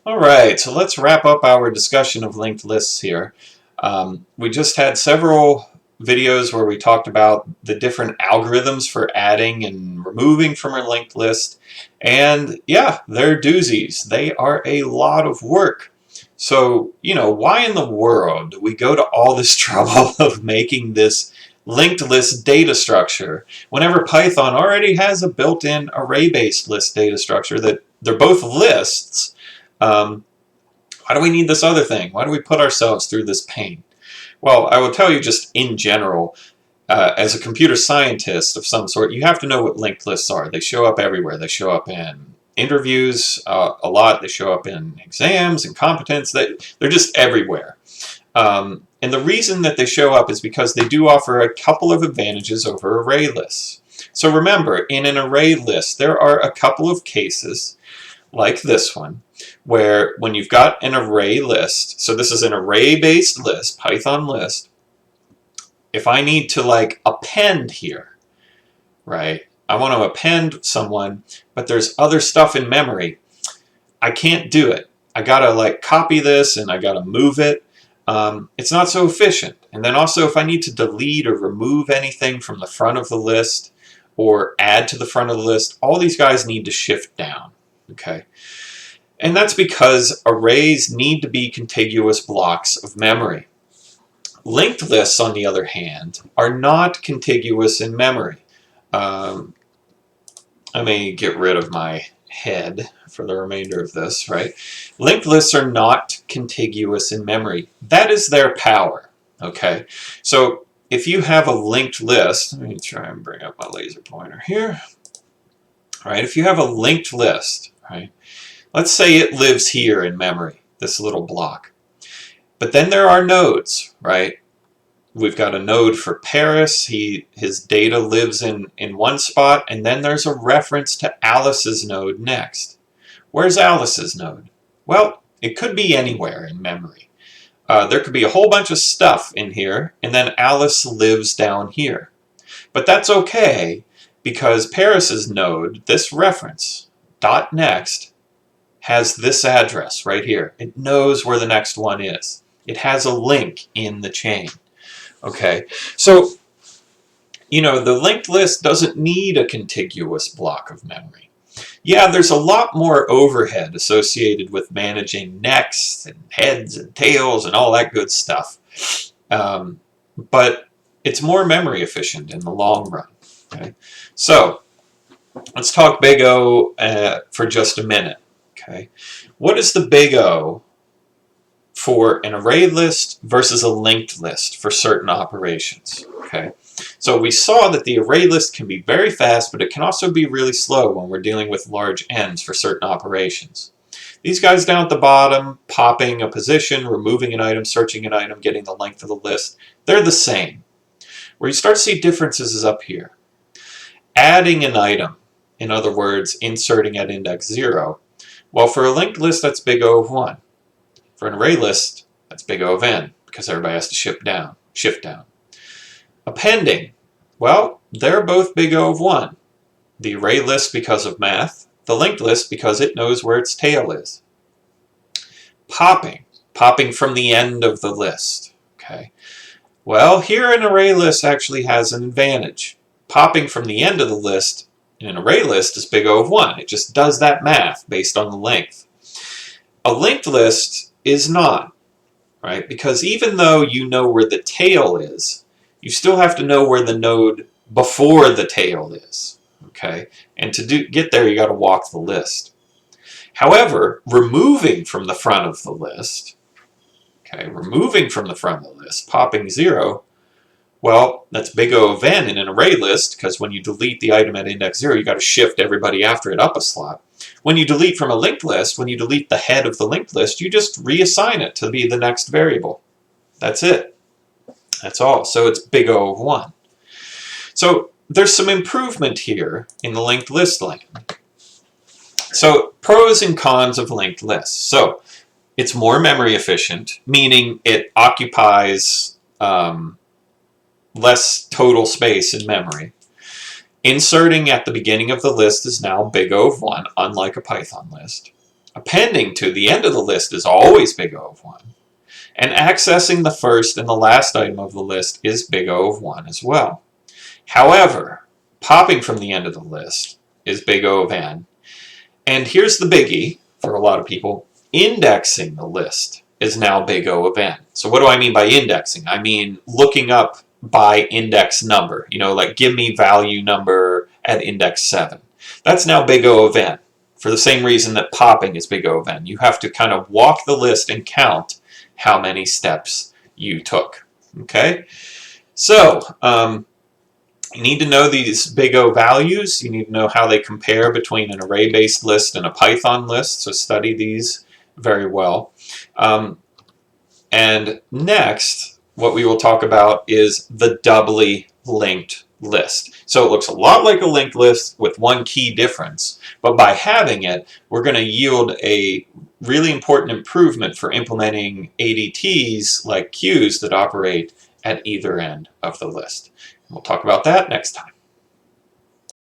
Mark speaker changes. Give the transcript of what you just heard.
Speaker 1: All right, so let's wrap up our discussion of linked lists here. We just had several videos where we talked about the different algorithms for adding and removing from a linked list. And yeah, they're doozies. They are a lot of work. So, why in the world do we go to all this trouble of making this linked list data structure whenever Python already has a built-in array-based list data structure that they're both lists? Um, why do we need this other thing? Why do we put ourselves through this pain? Well, I will tell you just in general, as a computer scientist of some sort, you have to know what linked lists are. They show up everywhere. They show up in interviews a lot. They show up in exams and competence. They're just everywhere. And the reason that they show up is because they do offer a couple of advantages over array lists. So remember, in an array list, there are a couple of cases like this one, where when you've got an array list, so this is an array-based list, Python list, if I need to like append here, right, I want to append someone, but there's other stuff in memory, I can't do it. I gotta like copy this and I gotta move it. It's not so efficient. And then also if I need to delete or remove anything from the front of the list or add to the front of the list, all these guys need to shift down. Okay, and that's because arrays need to be contiguous blocks of memory. Linked lists, on the other hand, are not contiguous in memory. I may get rid of my head for the remainder of this, right? Linked lists are not contiguous in memory. That is their power, okay? So if you have a linked list, let me try and bring up my laser pointer here. All right, if you have a linked list, right, let's say it lives here in memory, this little block. But then there are nodes, right? We've got a node for Paris. His data lives in one spot, and then there's a reference to Alice's node next. Where's Alice's node? Well, it could be anywhere in memory. There could be a whole bunch of stuff in here, and then Alice lives down here. But that's okay, because Paris's node, this reference, dot next, has this address right here. It knows where the next one is. It has a link in the chain. Okay, so, the linked list doesn't need a contiguous block of memory. Yeah, there's a lot more overhead associated with managing necks and heads and tails and all that good stuff. But it's more memory efficient in the long run. Okay? So, let's talk big O for just a minute. Okay, what is the big O for an array list versus a linked list for certain operations? Okay, so we saw that the array list can be very fast, but it can also be really slow when we're dealing with large n's for certain operations. These guys down at the bottom, popping a position, removing an item, searching an item, getting the length of the list, they're the same. Where you start to see differences is up here. Adding an item, in other words, inserting at index 0. Well, for a linked list, that's big O of 1. For an array list, that's big O of n, because everybody has to shift down. Appending, well, they're both big O of 1. The array list because of math, the linked list because it knows where its tail is. Popping from the end of the list. Okay. Well, here an array list actually has an advantage. Popping from the end of the list in an array list is big O of 1. It just does that math based on the length. A linked list is not, right? Because even though you know where the tail is, you still have to know where the node before the tail is, okay? And to get there, you got to walk the list. However, removing from the front of the list, okay, popping 0, well, that's big O of n in an array list, because when you delete the item at index 0, you got to shift everybody after it up a slot. When you delete from a linked list, when you delete the head of the linked list, you just reassign it to be the next variable. That's it. That's all. So it's big O of 1. So there's some improvement here in the linked list land. So pros and cons of linked lists. So it's more memory efficient, meaning it occupies less total space in memory. Inserting at the beginning of the list is now big O of 1, unlike a Python list. Appending to the end of the list is always big O of 1. And accessing the first and the last item of the list is big O of 1 as well. However, popping from the end of the list is big O of n. And here's the biggie for a lot of people. Indexing the list is now big O of n. So what do I mean by indexing? I mean looking up by index number. You know, like give me value number at index 7. That's now big O of n, for the same reason that popping is big O of n. You have to kind of walk the list and count how many steps you took. Okay? So, you need to know these big O values. You need to know how they compare between an array-based list and a Python list, so study these very well. And next, what we will talk about is the doubly linked list. So it looks a lot like a linked list with one key difference, but by having it, we're going to yield a really important improvement for implementing ADTs like queues that operate at either end of the list. We'll talk about that next time.